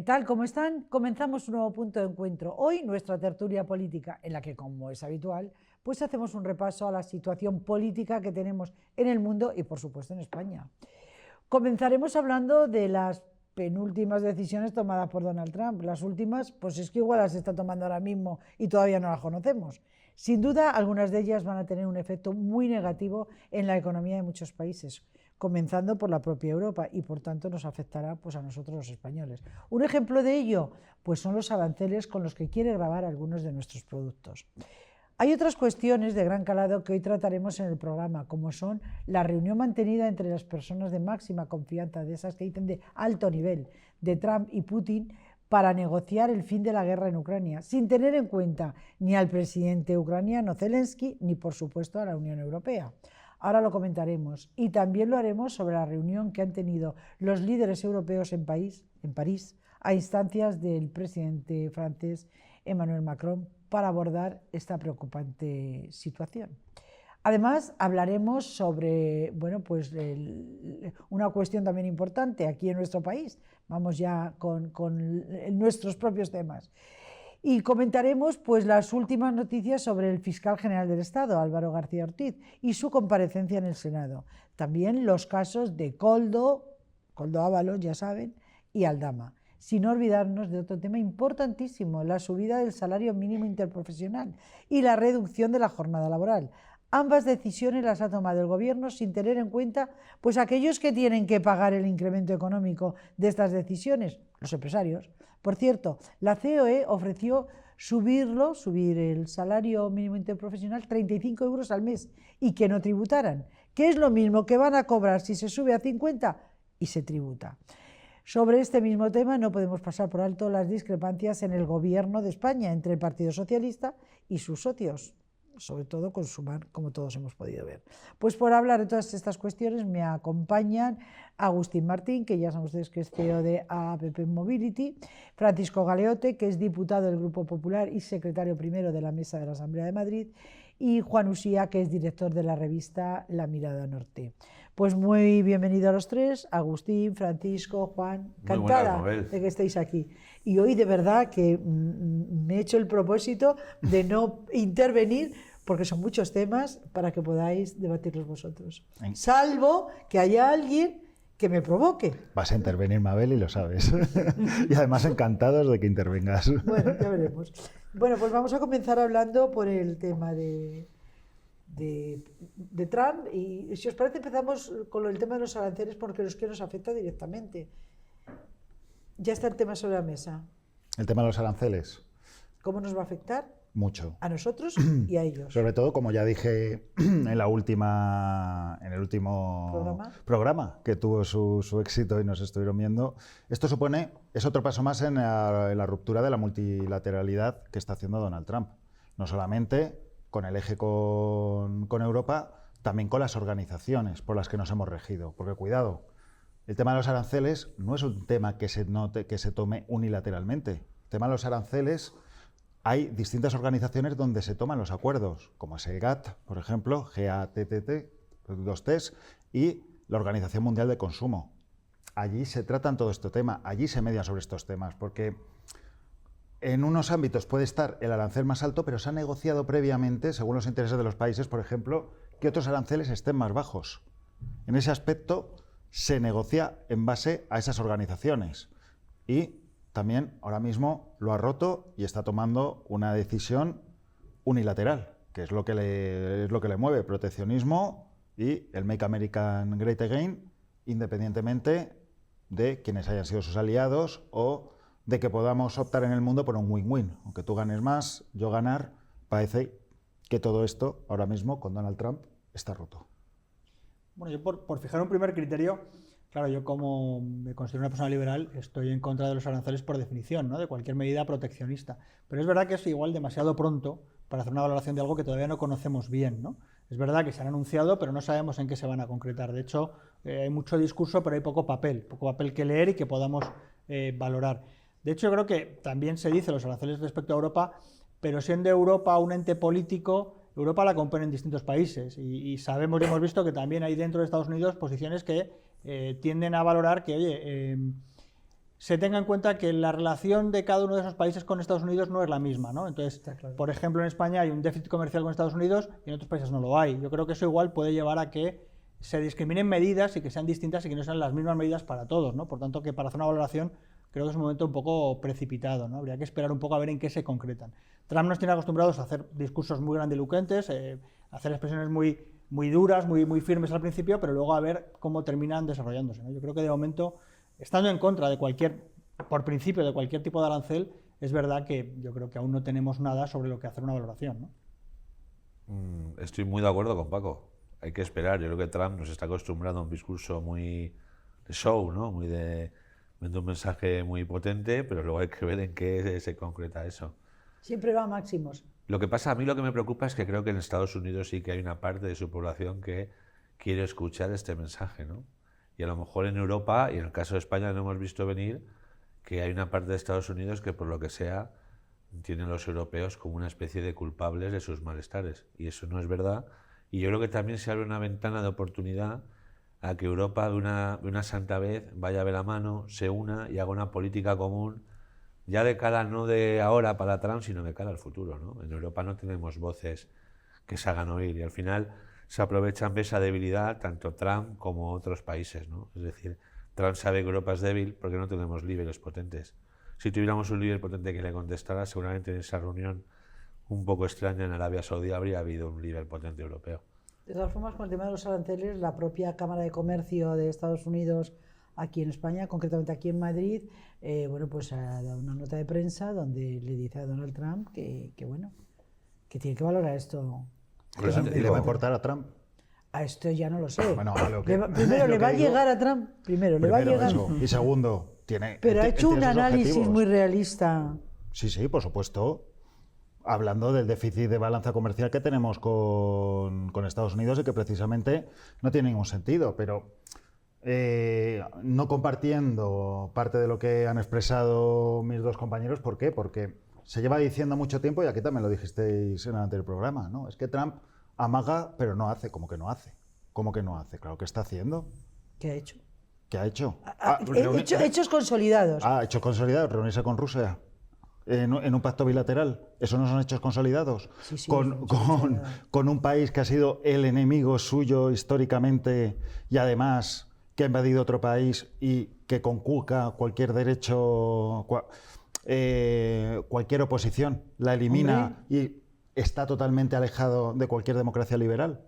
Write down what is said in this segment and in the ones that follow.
¿Qué tal? ¿Cómo están? Comenzamos un nuevo punto de encuentro. Hoy nuestra tertulia política, en la que, como es habitual, pues hacemos un repaso a la situación política que tenemos en el mundo y, por supuesto, en España. Comenzaremos hablando de las penúltimas decisiones tomadas por Donald Trump. Las últimas, pues es que igual las está tomando ahora mismo y todavía no las conocemos. Sin duda, algunas de ellas van a tener un efecto muy negativo en la economía de muchos países, comenzando por la propia Europa, y por tanto nos afectará pues a nosotros los españoles. Un ejemplo de ello pues son los aranceles con los que quiere gravar algunos de nuestros productos. Hay otras cuestiones de gran calado que hoy trataremos en el programa, como son la reunión mantenida entre las personas de máxima confianza, de esas que dicen de alto nivel, de Trump y Putin, para negociar el fin de la guerra en Ucrania, sin tener en cuenta ni al presidente ucraniano Zelensky, ni por supuesto a la Unión Europea. Ahora lo comentaremos, y también lo haremos sobre la reunión que han tenido los líderes europeos en París, a instancias del presidente francés Emmanuel Macron, para abordar esta preocupante situación. Además, hablaremos sobre una cuestión también importante aquí en nuestro país. Vamos ya con nuestros propios temas. Y comentaremos pues las últimas noticias sobre el fiscal general del Estado, Álvaro García Ortiz, y su comparecencia en el Senado. También los casos de Koldo Ábalos, ya saben, y Aldama. Sin olvidarnos de otro tema importantísimo, la subida del salario mínimo interprofesional y la reducción de la jornada laboral. Ambas decisiones las ha tomado el Gobierno sin tener en cuenta pues aquellos que tienen que pagar el incremento económico de estas decisiones, los empresarios. Por cierto, la COE ofreció subir el salario mínimo interprofesional 35 euros al mes y que no tributaran, que es lo mismo que van a cobrar si se sube a 50 y se tributa. Sobre este mismo tema no podemos pasar por alto las discrepancias en el Gobierno de España entre el Partido Socialista y sus socios, sobre todo con Sumar, como todos hemos podido ver. Pues por hablar de todas estas cuestiones me acompañan Agustín Martín, que ya saben ustedes que es CEO de APP Mobility, Francisco Galeote, que es diputado del Grupo Popular y secretario primero de la Mesa de la Asamblea de Madrid, y Juan Usía, que es director de la revista La Mirada Norte. Pues muy bienvenido a los tres, Agustín, Francisco, Juan, encantada de que estéis aquí. Y hoy de verdad que me he hecho el propósito de no intervenir, porque son muchos temas para que podáis debatirlos vosotros. Salvo que haya alguien que me provoque. Vas a intervenir, Mabel, y lo sabes. Y además encantados de que intervengas. Bueno, ya veremos. Bueno, pues vamos a comenzar hablando por el tema de Trump, y si os parece empezamos con el tema de los aranceles, porque es que nos afecta directamente. Ya está el tema sobre la mesa. El tema de los aranceles. ¿Cómo nos va a afectar? Mucho. A nosotros y a ellos. Sobre todo, como ya dije en el último programa que tuvo su éxito y nos estuvieron viendo, esto es otro paso más en la ruptura de la multilateralidad que está haciendo Donald Trump. No solamente con el eje con Europa, también con las organizaciones por las que nos hemos regido. Porque cuidado, el tema de los aranceles no es un tema que se tome unilateralmente. El tema de los aranceles, hay distintas organizaciones donde se toman los acuerdos, como es el GATT, por ejemplo, GATT, dos T's, y la Organización Mundial de Consumo. Allí se tratan todo este tema, allí se media sobre estos temas, porque en unos ámbitos puede estar el arancel más alto, pero se ha negociado previamente, según los intereses de los países, por ejemplo, que otros aranceles estén más bajos. En ese aspecto se negocia en base a esas organizaciones. Y también ahora mismo lo ha roto y está tomando una decisión unilateral, que es lo que le mueve, proteccionismo y el Make America Great Again, independientemente de quienes hayan sido sus aliados o de que podamos optar en el mundo por un win-win. Aunque tú ganes más, yo ganar, parece que todo esto ahora mismo con Donald Trump está roto. Bueno, yo por fijar un primer criterio, claro, yo como me considero una persona liberal, estoy en contra de los aranceles por definición, ¿no? De cualquier medida proteccionista. Pero es verdad que es igual demasiado pronto para hacer una valoración de algo que todavía no conocemos bien, ¿no? Es verdad que se han anunciado, pero no sabemos en qué se van a concretar. De hecho, hay mucho discurso, pero hay poco papel que leer y que podamos valorar. De hecho, yo creo que también se dice los aranceles respecto a Europa, pero siendo Europa un ente político, Europa la componen distintos países y sabemos y hemos visto que también hay dentro de Estados Unidos posiciones que tienden a valorar que, oye, se tenga en cuenta que la relación de cada uno de esos países con Estados Unidos no es la misma, ¿no? Entonces, Claro. por ejemplo, en España hay un déficit comercial con Estados Unidos y en otros países no lo hay. Yo creo que eso igual puede llevar a que se discriminen medidas y que sean distintas y que no sean las mismas medidas para todos, ¿no? Por tanto, que para hacer una valoración creo que es un momento un poco precipitado, ¿no? Habría que esperar un poco a ver en qué se concretan. Trump nos tiene acostumbrados a hacer discursos muy grandilocuentes, hacer expresiones muy duras, muy firmes al principio, pero luego a ver cómo terminan desarrollándose, ¿no? Yo creo que de momento, estando en contra de por principio, de cualquier tipo de arancel, es verdad que yo creo que aún no tenemos nada sobre lo que hacer una valoración, ¿no? Estoy muy de acuerdo con Paco. Hay que esperar. Yo creo que Trump nos está acostumbrando a un discurso muy de show, ¿no? Muy de un mensaje muy potente, pero luego hay que ver en qué se concreta eso. Siempre va a máximos. Lo que pasa, a mí lo que me preocupa es que creo que en Estados Unidos sí que hay una parte de su población que quiere escuchar este mensaje, ¿no? Y a lo mejor en Europa, y en el caso de España no hemos visto venir, que hay una parte de Estados Unidos que por lo que sea tienen los europeos como una especie de culpables de sus malestares. Y eso no es verdad. Y yo creo que también se abre una ventana de oportunidad a que Europa de una santa vez vaya de la mano, se una y haga una política común, ya de cara no de ahora para Trump, sino de cara al futuro, ¿no? En Europa no tenemos voces que se hagan oír y al final se aprovechan de esa debilidad tanto Trump como otros países, ¿no? Es decir, Trump sabe que Europa es débil porque no tenemos líderes potentes. Si tuviéramos un líder potente que le contestara, seguramente en esa reunión un poco extraña en Arabia Saudí habría habido un líder potente europeo. De todas formas, con el tema de los aranceles, la propia Cámara de Comercio de Estados Unidos aquí en España, concretamente aquí en Madrid, bueno, pues ha dado una nota de prensa donde le dice a Donald Trump que bueno, que tiene que valorar esto. Por eso te ¿Y le digo, va a importar a Trump? A esto ya no lo sé. Bueno, a lo que- Primero lo le que va a digo- llegar a Trump, primero le va a Primero llegar. eso. Y segundo, tiene... Pero ha él hecho un tiene sus análisis objetivos. muy realista. Sí, por supuesto. Hablando del déficit de balanza comercial que tenemos con Estados Unidos y que precisamente no tiene ningún sentido, pero no compartiendo parte de lo que han expresado mis dos compañeros. ¿Por qué? Porque se lleva diciendo mucho tiempo, y aquí también lo dijisteis en el anterior programa, ¿no? Es que Trump amaga, pero no hace. ¿Cómo que no hace? ¿Cómo que no hace? Claro que está haciendo. ¿Qué ha hecho? ¿Qué ha hecho? Hechos consolidados. Hechos consolidados, reunirse con Rusia en un pacto bilateral. ¿Eso no son hechos consolidados? Sí, sí, con, son hechos con- consolidados. con un país que ha sido el enemigo suyo históricamente y además que ha invadido otro país y que conculca cualquier derecho, cualquier oposición, la elimina y está totalmente alejado de cualquier democracia liberal.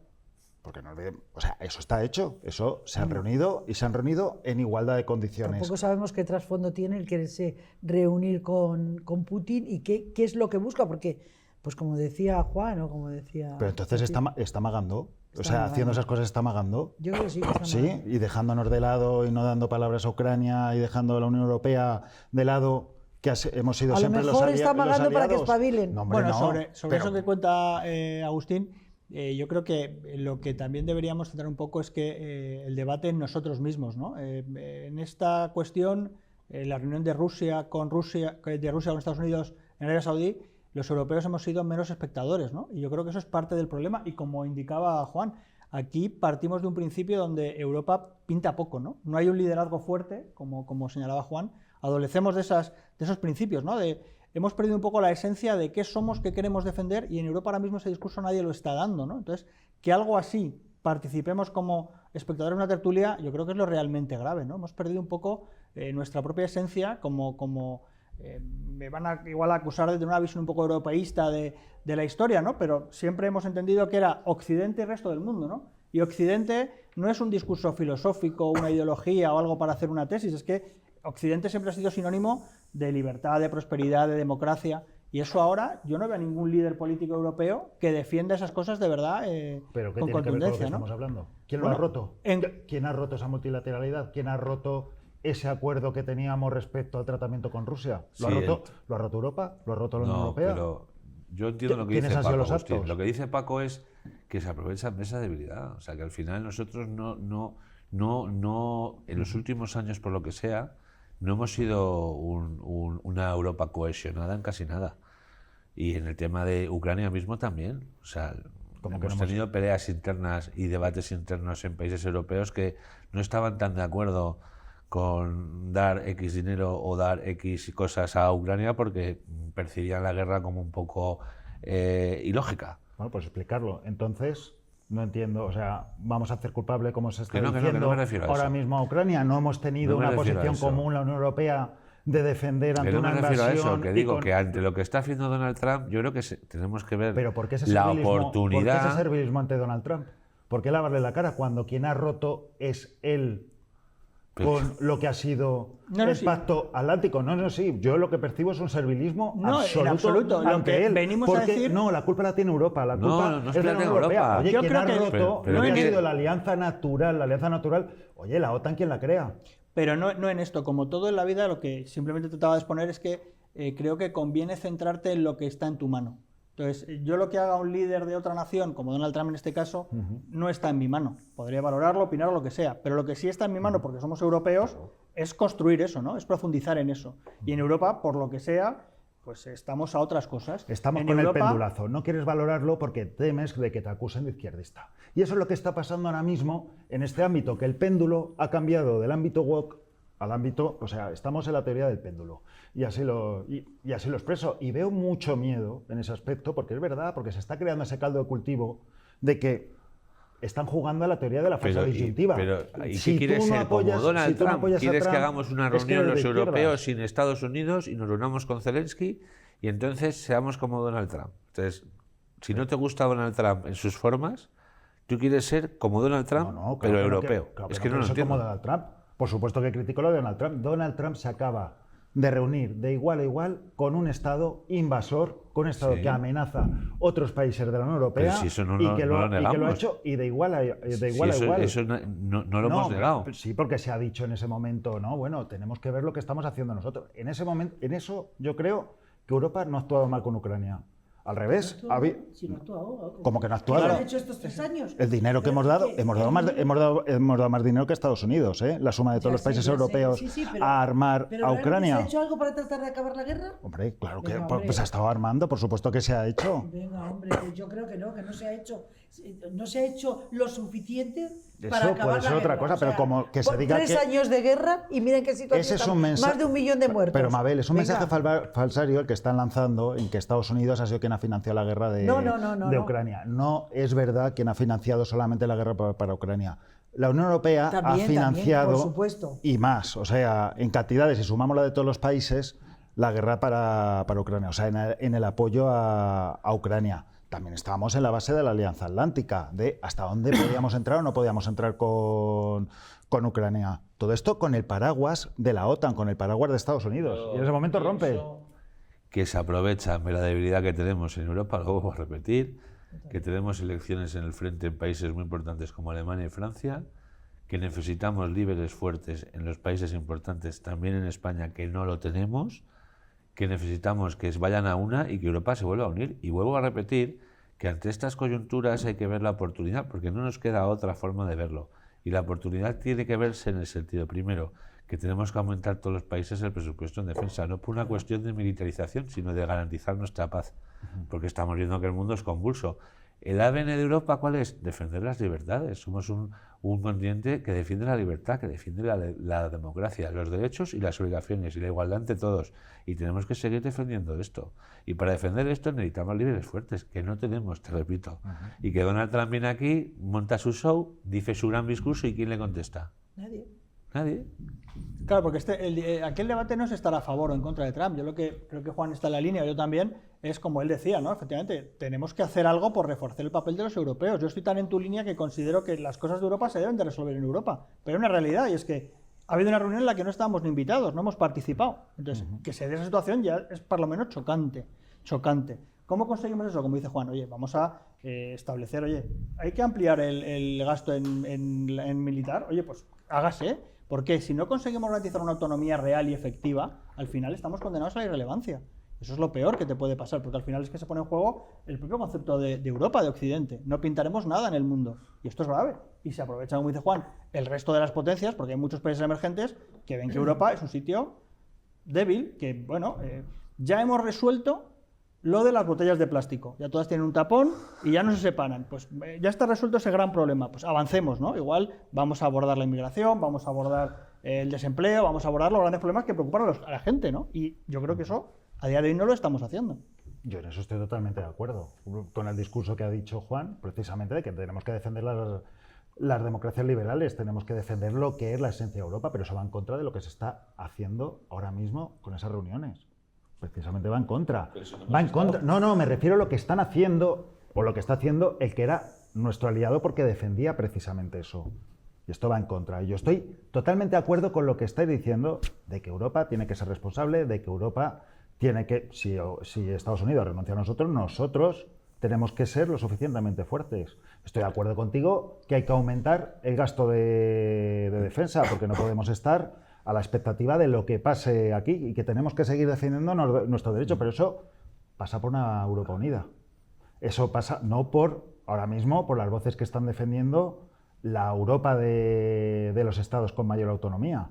Porque no olvidemos, o sea, eso está hecho, eso se han reunido y se han reunido en igualdad de condiciones. Tampoco sabemos qué trasfondo tiene el quererse reunir con Putin y qué es lo que busca, porque, pues como decía Juan o como decía... Pero entonces está amagando. Está Haciendo amagando. esas cosas está amagando. Yo creo que sí. Que está Sí, amagando. y dejándonos de lado y no dando palabras a Ucrania y dejando a la Unión Europea de lado, que hemos sido A lo siempre mejor los está amagando para que aliados. espabilen. No, hombre, Bueno, no, sobre pero- eso que cuenta Agustín, yo creo que lo que también deberíamos centrar un poco es que el debate en nosotros mismos, ¿no? En esta cuestión, la reunión de Rusia con Estados Unidos en Arabia Saudí, los europeos hemos sido meros espectadores, ¿no? Y yo creo que eso es parte del problema. Y como indicaba Juan, aquí partimos de un principio donde Europa pinta poco, ¿no? No hay un liderazgo fuerte, como señalaba Juan. Adolecemos de esos principios, ¿no? Hemos perdido un poco la esencia de qué somos, qué queremos defender, y en Europa ahora mismo ese discurso nadie lo está dando, ¿no? Entonces, que algo así participemos como espectadores en una tertulia, yo creo que es lo realmente grave, ¿no? Hemos perdido un poco nuestra propia esencia me van a igual a acusar de tener una visión un poco europeísta de la historia, ¿no? Pero siempre hemos entendido que era Occidente y el resto del mundo, ¿no? Y Occidente no es un discurso filosófico, una ideología o algo para hacer una tesis, es que Occidente siempre ha sido sinónimo de libertad, de prosperidad, de democracia, y eso ahora yo no veo a ningún líder político europeo que defienda esas cosas de verdad ¿Pero qué con tiene que ver con lo que contundencia, ¿no? estamos hablando? ¿Quién Bueno, lo ha roto? en- ¿Quién ha roto esa multilateralidad? ¿Quién ha roto ese acuerdo que teníamos respecto al tratamiento con Rusia? ¿Lo, Sí, ¿Lo ha roto Europa? ¿Lo ha roto la Unión No, Europea? pero yo entiendo lo que ¿Quiénes dice han sido Paco, los Agustín. actos? Lo que dice Paco es que se aprovechan de esa debilidad. O sea, que al final nosotros no, en los últimos años, por lo que sea, no hemos sido una Europa cohesionada en casi nada. Y en el tema de Ucrania mismo también. O sea, Como que hemos no hemos- tenido peleas internas y debates internos en países europeos que no estaban tan de acuerdo con dar X dinero o dar X cosas a Ucrania porque percibían la guerra como un poco ilógica. Bueno, pues explicarlo. Entonces, no entiendo, o sea, vamos a hacer culpable, como se está Que no diciendo me refiero a ahora eso. mismo a Ucrania. No hemos tenido No me una refiero a posición eso. común, la Unión Europea, de defender ante Que no una me refiero a invasión. eso, que y digo con- que ante lo que está haciendo Donald Trump, yo creo que tenemos que ver Pero ¿por qué ese la servilismo, ¿por qué oportunidad. ese servilismo ante Donald Trump? ¿Por qué lavarle la cara cuando quien ha roto es él Pero- con lo que ha sido No, no, el sí. pacto atlántico? No, sí, yo lo que percibo es un servilismo No, en absoluto. Lo ante que él. venimos a Porque, decir- no, la culpa la tiene Europa, la No, culpa no es es que de la la tenga Unión Europea. Europa. Oye, Yo quien creo ha que- roto pero lo que ¿qué ha quiere? sido la alianza natural, oye, la OTAN, ¿quién la crea? Pero no en esto, como todo en la vida, lo que simplemente trataba de exponer es que creo que conviene centrarte en lo que está en tu mano. Entonces, yo lo que haga un líder de otra nación, como Donald Trump en este caso, no está en mi mano. Podría valorarlo, opinar lo que sea, pero lo que sí está en mi mano, porque somos europeos, es construir eso, ¿no? Es profundizar en eso. Y en Europa, por lo que sea, pues estamos a otras cosas. Estamos En con Europa- el pendulazo. No quieres valorarlo porque temes de que te acusen de izquierdista. Y eso es lo que está pasando ahora mismo en este ámbito, que el péndulo ha cambiado del ámbito woke al ámbito, o sea, estamos en la teoría del péndulo. Y así lo expreso. Y veo mucho miedo en ese aspecto, porque es verdad, porque se está creando ese caldo de cultivo de que están jugando a la teoría de la falsa disyuntiva. ¿Y Si qué quieres tú no ser apoyas- como Donald si tú no Trump? apoyas a ¿Quieres que Trump, hagamos una es que reunión eres los de izquierdas. europeos sin Estados Unidos y nos reunamos con Zelensky y entonces seamos como Donald Trump? Entonces, si no te gusta Donald Trump en sus formas, tú quieres ser como Donald Trump, No, claro pero que no, europeo. claro Es que que no quiero lo ser como entiendo. Donald Trump. Por supuesto que critico lo de Donald Trump. Donald Trump se acaba de reunir de igual a igual con un Estado invasor, con un Estado Sí. que amenaza otros países de la Unión Europea Pero si eso no y lo- que no lo y que lo ha negamos. hecho y de igual a Sí, igual. eso no lo hemos negado. Sí, porque se ha dicho en ese momento, no, bueno, tenemos que ver lo que estamos haciendo nosotros. En ese momento, en eso yo creo que Europa no ha actuado mal con Ucrania. Al revés, Si no ha actuado, como que no ha ¿qué han actuado. hecho estos 3 años? El dinero que hemos dado, hemos dado más dinero que Estados Unidos, ¿eh? La suma de todos Ya los sé, países ya sé. europeos Sí, sí, pero- a armar ¿Pero a realmente Ucrania. ¿se ha hecho algo para tratar de acabar la guerra? Hombre, claro que Venga, pues hombre. se ha estado armando, por supuesto que se ha hecho. Venga, hombre, pues yo creo que no se ha hecho. No se ha hecho lo suficiente para Eso acabar puede la ser otra guerra. cosa, O sea, pero como que se por diga 3 que- años de guerra y miren qué situación Ese es estamos. un mensaje. Más de 1 millón de muertos. Pero Mabel, es un Venga. mensaje falsario el que están lanzando en que Estados Unidos ha sido quien ha financiado la guerra de, No, de Ucrania. No es verdad quien ha financiado solamente la guerra para Ucrania. La Unión Europea También, ha financiado por supuesto. y más, o sea, en cantidades, si sumamos la de todos los países, la guerra para Ucrania, o sea, en el apoyo a Ucrania. También estábamos en la base de la Alianza Atlántica, de hasta dónde podíamos entrar o no podíamos entrar con Ucrania. Todo esto con el paraguas de la OTAN, con el paraguas de Estados Unidos. Y en ese momento rompe. Que se aprovechan de la debilidad que tenemos en Europa, lo vuelvo a repetir, que tenemos elecciones en el frente en países muy importantes como Alemania y Francia, que necesitamos líderes fuertes en los países importantes, también en España, que no lo tenemos, que necesitamos que vayan a una y que Europa se vuelva a unir. Y vuelvo a repetir que ante estas coyunturas hay que ver la oportunidad, porque no nos queda otra forma de verlo. Y la oportunidad tiene que verse en el sentido, primero, que tenemos que aumentar todos los países el presupuesto en defensa, no por una cuestión de militarización, sino de garantizar nuestra paz, porque estamos viendo que el mundo es convulso. ¿El ADN de Europa cuál es? Defender las libertades. Somos un continente que defiende la libertad, que defiende la democracia, los derechos y las obligaciones y la igualdad ante todos. Y tenemos que seguir defendiendo esto. Y para defender esto necesitamos líderes fuertes, que no tenemos, te repito. Y que Donald Trump viene aquí, monta su show, dice su gran discurso y ¿quién le contesta? Nadie. Nadie. Claro, porque aquel debate no es estar a favor o en contra de Trump. Yo lo que creo que Juan está en la línea, yo también, es como él decía, ¿no? Efectivamente, tenemos que hacer algo por reforzar el papel de los europeos. Yo estoy tan en tu línea que considero que las cosas de Europa se deben de resolver en Europa. Pero hay una realidad y es que ha habido una reunión en la que no estábamos ni invitados, no hemos participado. Entonces, que se dé esa situación ya es por lo menos chocante. ¿Cómo conseguimos eso? Como dice Juan, oye, vamos a establecer, oye, hay que ampliar el gasto en militar, oye, pues hágase, porque si no conseguimos garantizar una autonomía real y efectiva, al final estamos condenados a la irrelevancia. Eso es lo peor que te puede pasar, porque al final es que se pone en juego el propio concepto de Europa, de Occidente. No pintaremos nada en el mundo, y esto es grave. Y se aprovecha, como dice Juan, el resto de las potencias, porque hay muchos países emergentes que ven que Europa es un sitio débil, que, bueno, ya hemos resuelto lo de las botellas de plástico. Ya todas tienen un tapón y ya no se separan. Pues ya está resuelto ese gran problema. Pues avancemos, ¿no? Igual vamos a abordar la inmigración, vamos a abordar el desempleo, vamos a abordar los grandes problemas que preocupan a la gente, ¿no? Y yo creo que eso a día de hoy no lo estamos haciendo. Yo en eso estoy totalmente de acuerdo con el discurso que ha dicho Juan, precisamente de que tenemos que defender las democracias liberales, tenemos que defender lo que es la esencia de Europa, pero eso va en contra de lo que se está haciendo ahora mismo con esas reuniones. Precisamente va en contra. Va en contra. No, me refiero a lo que están haciendo, o lo que está haciendo el que era nuestro aliado porque defendía precisamente eso. Y esto va en contra. Y yo estoy totalmente de acuerdo con lo que estáis diciendo, de que Europa tiene que ser responsable, de que Europa tiene que, si Estados Unidos renuncia a nosotros tenemos que ser lo suficientemente fuertes. Estoy de acuerdo contigo que hay que aumentar el gasto de defensa, porque no podemos estar a la expectativa de lo que pase aquí y que tenemos que seguir defendiendo nuestro derecho, pero eso pasa por una Europa unida. Eso pasa no por, ahora mismo, por las voces que están defendiendo la Europa de los estados con mayor autonomía,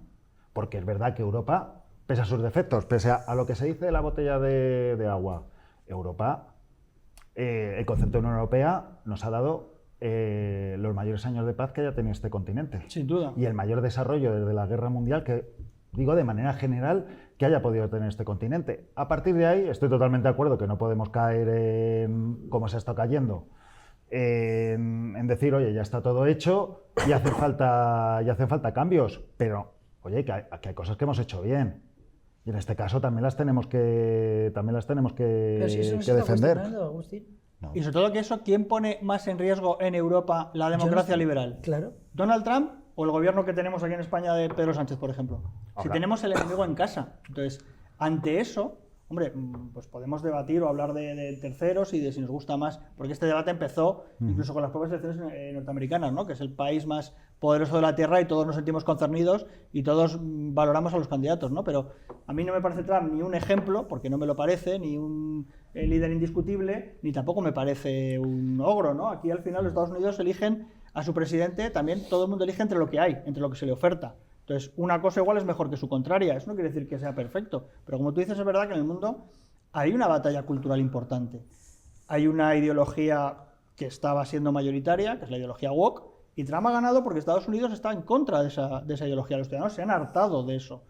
porque es verdad que Europa, pese a sus defectos, pese a lo que se dice de la botella de agua, Europa, el concepto de Unión Europea nos ha dado los mayores años de paz que haya tenido este continente. Sin duda. Y el mayor desarrollo desde la Guerra Mundial que, digo de manera general, que haya podido tener este continente. A partir de ahí, estoy totalmente de acuerdo que no podemos caer en, como se ha estado cayendo, en decir, oye, ya está todo hecho y hacen falta cambios, pero, oye, que hay cosas que hemos hecho bien. Y en este caso también las tenemos que Pero si eso no se está defender. cuestionando, Agustín. No. Y sobre todo que eso, ¿quién pone más en riesgo en Europa la democracia liberal? Claro. ¿Donald Trump o el gobierno que tenemos aquí en España de Pedro Sánchez, por ejemplo? Si Ahora. tenemos el enemigo en casa. Entonces, ante eso, hombre, pues podemos debatir o hablar de terceros y de si nos gusta más, porque este debate empezó incluso con las propias elecciones norteamericanas, ¿no? Que es el país más poderoso de la Tierra y todos nos sentimos concernidos y todos valoramos a los candidatos, ¿no? Pero a mí no me parece Trump ni un ejemplo, porque no me lo parece, ni un líder indiscutible, ni tampoco me parece un ogro, ¿no? Aquí al final los Estados Unidos eligen a su presidente, también todo el mundo elige entre lo que hay, entre lo que se le oferta. Entonces, una cosa igual es mejor que su contraria, eso no quiere decir que sea perfecto, pero como tú dices, es verdad que en el mundo hay una batalla cultural importante. Hay una ideología que estaba siendo mayoritaria, que es la ideología woke, y Trump ha ganado porque Estados Unidos está en contra de esa ideología. Los ciudadanos se han hartado de eso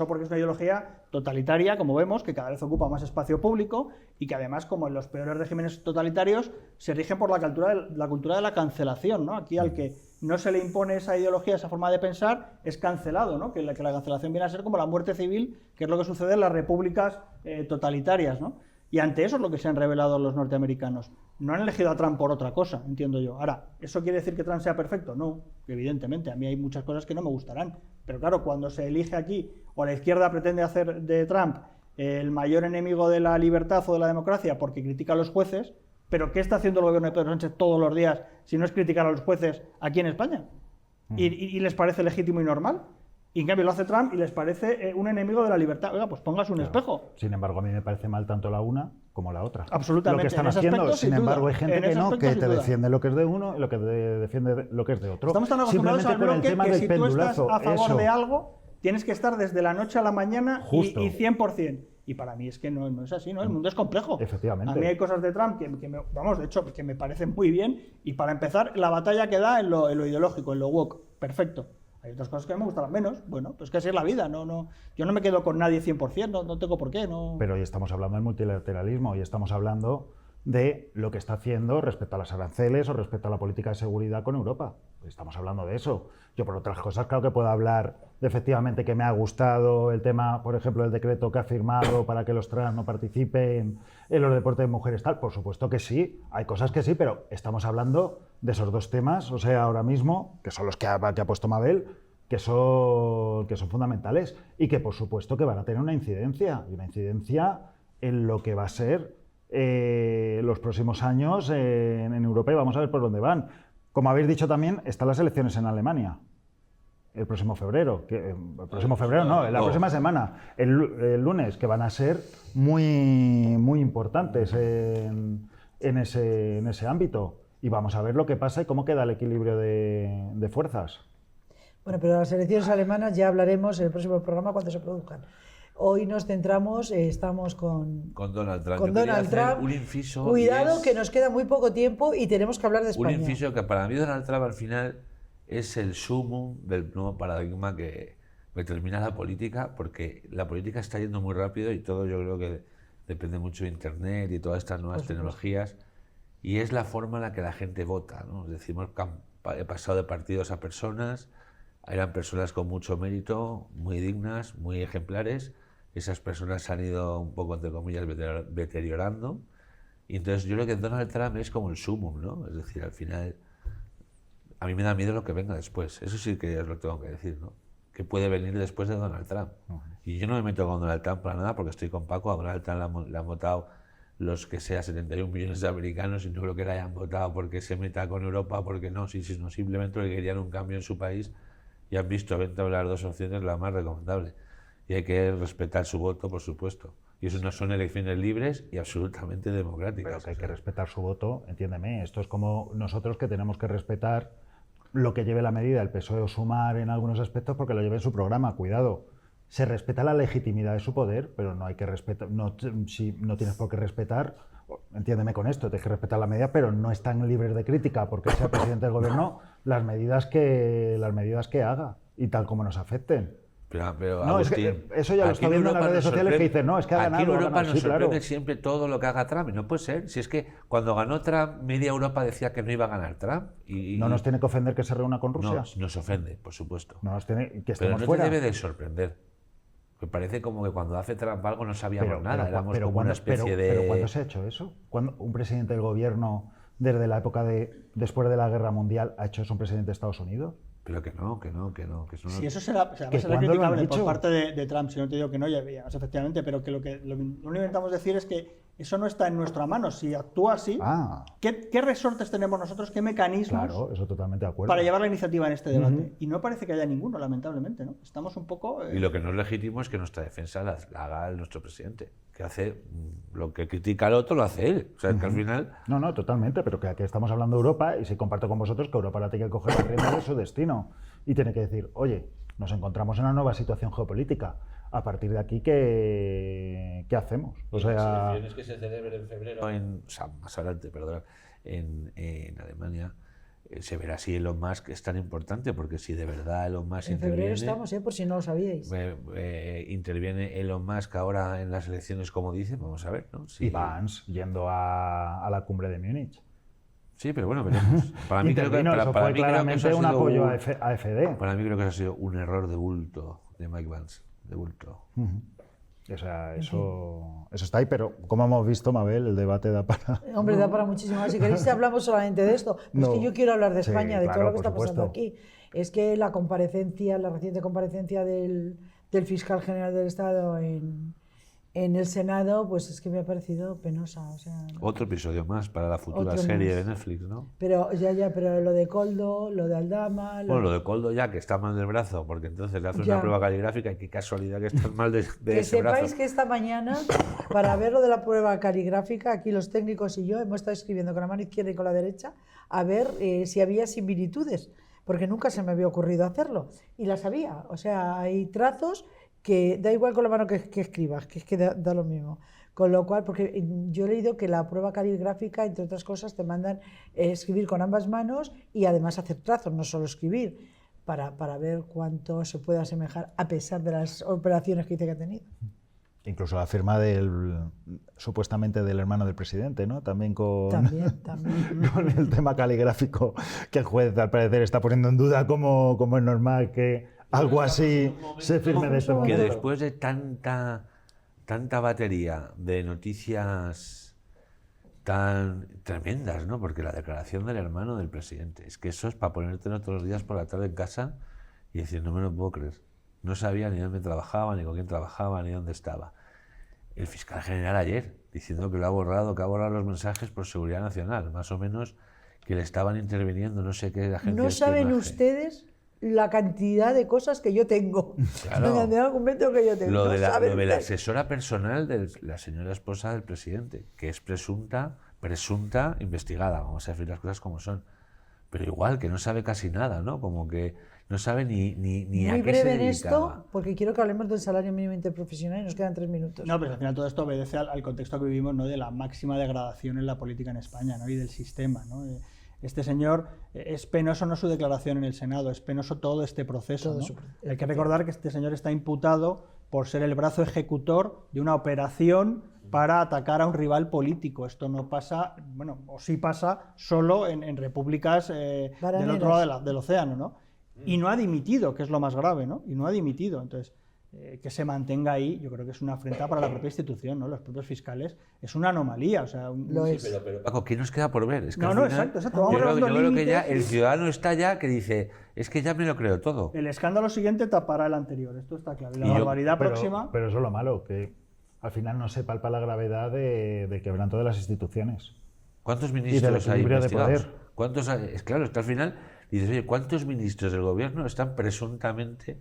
porque es una ideología totalitaria, como vemos, que cada vez ocupa más espacio público y que además, como en los peores regímenes totalitarios, se rigen por la cultura de la cancelación, ¿no? Aquí al que no se le impone esa ideología, esa forma de pensar, es cancelado, ¿no? Que la cancelación viene a ser como la muerte civil, que es lo que sucede en las repúblicas totalitarias, ¿no? Y ante eso es lo que se han revelado los norteamericanos. No han elegido a Trump por otra cosa, entiendo yo. Ahora, ¿eso quiere decir que Trump sea perfecto? No, evidentemente. A mí hay muchas cosas que no me gustarán. Pero claro, cuando se elige aquí, o la izquierda pretende hacer de Trump el mayor enemigo de la libertad o de la democracia porque critica a los jueces, ¿pero qué está haciendo el gobierno de Pedro Sánchez todos los días si no es criticar a los jueces aquí en España? ¿Y les parece legítimo y normal? Y en cambio lo hace Trump y les parece un enemigo de la libertad. Oiga, pues póngase un espejo. Sin embargo, a mí me parece mal tanto la una como la otra. Absolutamente. Lo que están En ese haciendo, aspecto, sin sin embargo, duda. hay gente En que ese no, aspecto, que sin te duda. defiende lo que es de uno y lo que defiende lo que es de otro. Estamos tan acostumbrados al Simplemente con el bloque tema que del si tú estás pendulazo, a favor eso. de algo, tienes que estar desde la noche a la mañana Justo. y 100%. Y para mí es que no es así, ¿no? El mundo es complejo. Efectivamente. A mí hay cosas de Trump de hecho, que me parecen muy bien. Y para empezar, la batalla que da en lo ideológico, en lo woke, perfecto. Hay otras cosas que me gustan menos. Bueno, pues que así es la vida. Yo no me quedo con nadie 100%, no tengo por qué. No. Pero hoy estamos hablando del multilateralismo y estamos hablando de lo que está haciendo respecto a las aranceles o respecto a la política de seguridad con Europa. Estamos hablando de eso. Yo por otras cosas claro que puedo hablar de efectivamente que me ha gustado el tema, por ejemplo, del decreto que ha firmado para que los trans no participen en los deportes de mujeres, tal. Por supuesto que sí, hay cosas que sí, pero estamos hablando de esos dos temas, o sea, ahora mismo, que son los que ha puesto Mabel, que son fundamentales y que por supuesto que van a tener una incidencia, y una incidencia en lo que va a ser los próximos años en Europa, y vamos a ver por dónde van. Como habéis dicho también, están las elecciones en Alemania el próximo febrero, la próxima semana, el lunes, que van a ser muy importantes en ese ámbito. Y vamos a ver lo que pasa y cómo queda el equilibrio de fuerzas. Bueno, pero las elecciones alemanas ya hablaremos en el próximo programa cuando se produzcan. Hoy nos centramos, estamos con Donald Trump. con Yo quería Donald hacer Trump. un inciso. Cuidado, y es que nos queda muy poco tiempo y tenemos que hablar de un España. inciso que para mí Donald Trump al final es el sumum del nuevo paradigma que determina la política, porque la política está yendo muy rápido y todo yo creo que depende mucho de Internet y todas estas nuevas tecnologías, y es la forma en la que la gente vota, ¿no? Es decir, he pasado de partidos a personas, eran personas con mucho mérito, muy dignas, muy ejemplares. Esas personas se han ido un poco, entre comillas, deteriorando. Y entonces yo creo que Donald Trump es como el sumum, ¿no? Es decir, al final, a mí me da miedo lo que venga después. Eso sí que es lo que tengo que decir, ¿no? Que puede venir después de Donald Trump. Y yo no me meto con Donald Trump para nada, porque estoy con Paco. A Donald Trump le han votado los que sea 71 millones de americanos, y no creo que le hayan votado porque se meta con Europa, porque no, sino simplemente porque querían un cambio en su país y han visto entre las dos opciones la más recomendable. Y hay que respetar su voto, por supuesto. Y eso no son elecciones libres y absolutamente democráticas. Pero que hay que respetar su voto, entiéndeme. Esto es como nosotros, que tenemos que respetar lo que lleve la medida el PSOE o Sumar en algunos aspectos porque lo lleve en su programa. Cuidado. Se respeta la legitimidad de su poder, pero no hay que respetar. Si no tienes por qué respetar, entiéndeme con esto, tienes que respetar la medida, pero no están libres de crítica porque sea presidente del gobierno las medidas que haga y tal como nos afecten. Pero No, Agustín, es que eso ya lo está viendo en las redes sociales, que dicen, no, es que ha ganado. Aquí en Europa sí, nos sorprende claro. siempre todo lo que haga Trump, y no puede ser. Si es que cuando ganó Trump, media Europa decía que no iba a ganar Trump. No nos tiene que ofender que se reúna con Rusia. No, nos ofende, por supuesto. No nos tiene que Pero estemos no fuera. te debe de sorprender. Me parece como que cuando hace Trump algo no sabíamos nada, éramos como una especie de... Pero ¿cuándo se ha hecho eso? ¿Cuándo un presidente del gobierno, desde la época después de la Guerra Mundial, ha hecho eso un presidente de Estados Unidos? Pero que no. Que eso no... Si eso será ¿cuándo lo han criticable por dicho? parte de Trump, si no te digo que no, ya veíamos, efectivamente, pero que lo que intentamos decir es que eso no está en nuestra mano. Si actúa así, ¿qué resortes tenemos nosotros, qué mecanismos Claro, eso totalmente de acuerdo. para llevar la iniciativa en este debate? Y no parece que haya ninguno, lamentablemente, ¿no? Estamos un poco... Y lo que no es legítimo es que nuestra defensa la haga nuestro presidente, que hace lo que critica al otro, lo hace él. O sea, que al final... No, totalmente, pero que aquí estamos hablando de Europa y sí comparto con vosotros que Europa ahora tiene que coger la rienda de su destino y tiene que decir, oye, nos encontramos en una nueva situación geopolítica. A partir de aquí, ¿qué hacemos? O sea, las elecciones que se celebren en febrero, más adelante, perdón, en Alemania, se verá si Elon Musk es tan importante, porque si de verdad Elon Musk En febrero interviene, estamos, por si no lo sabíais. interviene Elon Musk ahora en las elecciones, como dice, vamos a ver, ¿no? y Vance yendo a la cumbre de Múnich. Sí, pero bueno, veremos. Para mí creo que, Eso fue claramente un apoyo a AfD. Para mí creo que eso ha sido un error de bulto de Mike Vance. De bulto. O sea, eso está ahí, pero como hemos visto, Mabel, el debate da para... Hombre, da para muchísimo más. Si queréis hablamos solamente de esto. Pues No. que yo quiero hablar de Sí, España, de todo claro, lo que por está pasando supuesto. aquí. Es que la reciente comparecencia del fiscal general del Estado en el Senado, pues es que me ha parecido penosa. O sea, no. Otro episodio más para la futura Otro serie más. de Netflix, ¿no? Pero pero lo de Coldo, lo de Aldama... Bueno, lo de Coldo ya, que está mal del brazo, porque entonces le hace Ya. una prueba caligráfica y qué casualidad que está mal de Que ese brazo. sepáis que esta mañana, para ver lo de la prueba caligráfica, aquí los técnicos y yo hemos estado escribiendo con la mano izquierda y con la derecha a ver si había similitudes, porque nunca se me había ocurrido hacerlo. Y las había. O sea, hay trazos que da igual con la mano que escribas, que es que da lo mismo. Con lo cual, porque yo he leído que la prueba caligráfica, entre otras cosas, te mandan escribir con ambas manos y además hacer trazos, no solo escribir, para ver cuánto se puede asemejar a pesar de las operaciones que dice que ha tenido. Incluso la firma supuestamente del hermano del presidente, ¿no? También con el tema caligráfico, que el juez al parecer está poniendo en duda cómo es normal que algo así se firme de este Que momento. después de tanta batería de noticias tan tremendas, ¿no? Porque la declaración del hermano del presidente, es que eso es para ponértelo todos los días por la tarde en casa y decir, no me lo puedo creer. No sabía ni dónde trabajaba, ni con quién trabajaba, ni dónde estaba. El fiscal general ayer, diciendo que lo ha borrado, que ha borrado los mensajes por seguridad nacional, más o menos que le estaban interviniendo no sé qué agencia No de saben espionaje. ustedes la cantidad de cosas que yo tengo. Claro. La cantidad de documentos que yo tengo. Lo No de la saben ustedes. asesora personal de la señora esposa del presidente, que es presunta investigada, vamos a decir las cosas como son. pero igual, que no sabe casi nada, ¿no? Como que no sabe ni a Muy qué se breve en dedicaba. esto, porque quiero que hablemos del salario mínimo interprofesional y nos quedan 3 minutos. No, pero al final todo esto obedece al contexto que vivimos, ¿no? De la máxima degradación en la política en España, ¿no? Y del sistema, ¿no? Este señor, es penoso no su declaración en el Senado, es penoso todo este proceso, Todo ¿no? su- Hay que recordar que este señor está imputado por ser el brazo ejecutor de una operación para atacar a un rival político. Esto no pasa, bueno, o sí pasa solo en repúblicas del Bananeras. otro lado del océano, ¿no? Y no ha dimitido, que es lo más grave, ¿no? Y no ha dimitido. Entonces, que se mantenga ahí, yo creo que es una afrenta para la propia institución, ¿no? Los propios fiscales, es una anomalía. O sea, Lo es. Pero Paco, ¿qué nos queda por ver? Es que No, al no, final, exacto. Yo Vamos creo, dando yo creo que ya límites. el ciudadano está ya que dice, es que ya me lo creo todo. El escándalo siguiente tapará el anterior, esto está claro. Y la Y yo- barbaridad próxima... Pero eso es lo malo, que al final no se palpa la gravedad de quebranto de las instituciones. ¿Cuántos del ministros hay equilibrio de investigados? poder. ¿Cuántos es claro, es que al final dices, oye, ¿cuántos ministros del gobierno están presuntamente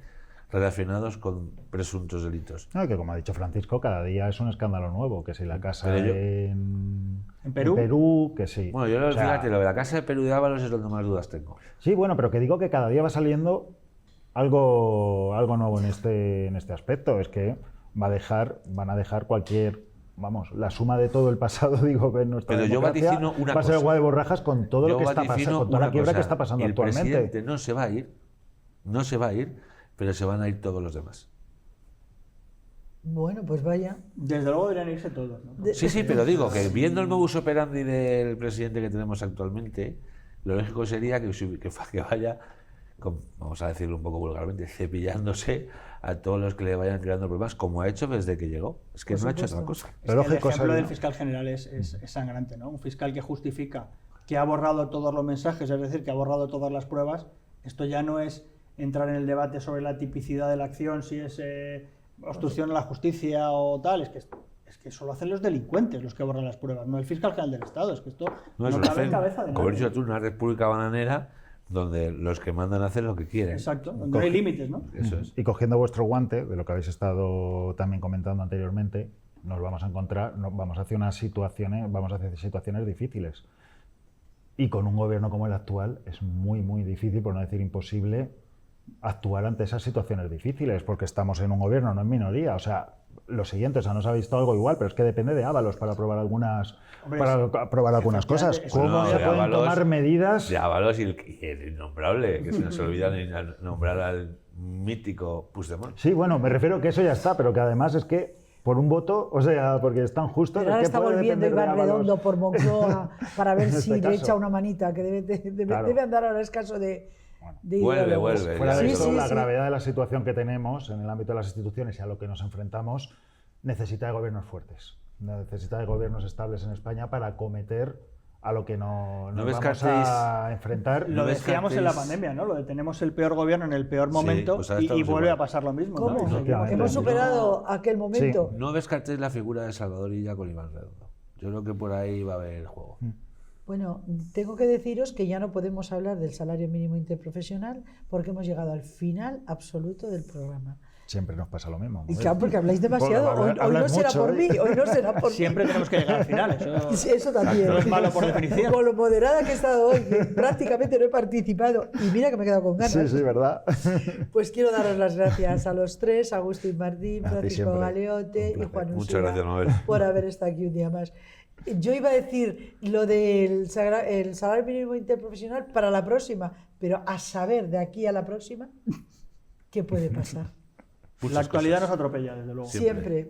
relacionados con presuntos delitos? No, que como ha dicho Francisco, cada día es un escándalo nuevo, que si la casa Pero yo- ¿En Perú? Que sí. Bueno, yo O sea, fíjate, lo de la Casa de Perú de Ábalos es donde más dudas tengo. Sí, bueno, pero que digo que cada día va saliendo algo nuevo en este aspecto. Es que van a dejar cualquier, vamos, la suma de todo el pasado, digo, en nuestra Pero yo democracia, vaticino una va a ser cosa. agua de borrajas con todo lo Yo que está vaticino pasando, con toda una la quiebra cosa, que está pasando el actualmente. presidente no se va a ir, no se va a ir, pero se van a ir todos los demás. Bueno, pues vaya. Desde luego deberían irse todos, ¿no? Sí, sí, pero digo que viendo el modus operandi del presidente que tenemos actualmente, lo lógico sería que vaya, vamos a decirlo un poco vulgarmente, cepillándose a todos los que le vayan creando problemas, como ha hecho desde que llegó. Es que Por no ha hecho supuesto. otra cosa. Es Pero que el lógico ejemplo sería- del fiscal general es sangrante, ¿no? Un fiscal que justifica que ha borrado todos los mensajes, es decir, que ha borrado todas las pruebas. Esto ya no es entrar en el debate sobre la tipicidad de la acción, si es obstrucción a la justicia o tal, es que solo hacen los delincuentes los que borran las pruebas, no el fiscal general del Estado. Es que esto no, es cabe en cabeza de como he nadie. dicho tú, una república bananera donde los que mandan hacen lo que quieren. Exacto, donde no hay límites, ¿no? Eso es. Y cogiendo vuestro guante, de lo que habéis estado también comentando anteriormente, nos vamos a encontrar, vamos hacia situaciones difíciles. Y con un gobierno como el actual es muy, muy difícil, por no decir imposible, actuar ante esas situaciones difíciles, porque estamos en un gobierno, no en minoría. O sea, lo siguiente, o sea, nos ha visto algo igual, pero es que depende de Ábalos para aprobar algunas, Hombre, algunas cosas. efectivamente, ¿Cómo No, se de pueden Ábalos- tomar medidas? De Ábalos y el innombrable, que se nos olvida ni nombrar al mítico Puigdemont. Sí, bueno, me refiero que eso ya está, pero que además es que por un voto, o sea, porque están justos. Pero es ahora que está puede volviendo depender de Iván Ábalos. Redondo por Moncloa para ver En si este le caso. echa una manita, que Claro. debe andar ahora escaso de Vuelve, ideólogos. vuelve. Fuera de Sí, esto, sí, la sí. gravedad de la situación que tenemos en el ámbito de las instituciones y a lo que nos enfrentamos necesita de gobiernos fuertes, necesita de gobiernos estables en España para acometer a lo que nos No vamos descartéis- a enfrentar. No Lo decíamos en la descartéis- pandemia, ¿no? Lo de tenemos el peor gobierno en el peor Sí, momento pues ahora y estamos vuelve igual. a pasar lo mismo. ¿Cómo? ¿no? Y seguimos Efectivamente. Hemos en lo mismo. superado aquel momento. No descartéis la figura de Salvador Illa con Iván Redondo. Yo creo que por ahí va a haber el juego. Bueno, tengo que deciros que ya no podemos hablar del salario mínimo interprofesional porque hemos llegado al final absoluto del programa. Siempre nos pasa lo mismo. Y claro, porque habláis demasiado. Bueno, Hoy no hablas será mucho, por ¿eh? mí, hoy no será por mí. Siempre tenemos que llegar al final. Eso, Sí, eso también. no es malo por definición. Con lo moderada que he estado hoy, que prácticamente no he participado. Y mira que me he quedado con ganas. Sí, sí, ¿verdad? Pues quiero daros las gracias a los tres, a Agustín Martín, A ti Francisco siempre. Galeote Un y placer. Juan Muchas Ursula, gracias, Mabel. por haber estado aquí un día más. Yo iba a decir lo del el salario mínimo interprofesional para la próxima, pero a saber de aquí a la próxima, ¿qué puede pasar? la actualidad nos atropella, desde luego. Siempre,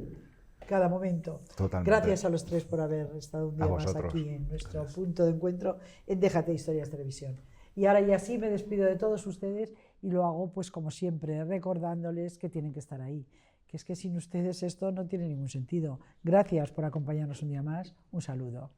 cada momento. Totalmente. Gracias a los tres por haber estado un día A más vosotros. aquí en nuestro punto de encuentro en Déjate Historias Televisión. Y ahora ya sí me despido de todos ustedes y lo hago pues como siempre, recordándoles que tienen que estar ahí, que es que sin ustedes esto no tiene ningún sentido. Gracias por acompañarnos un día más. Un saludo.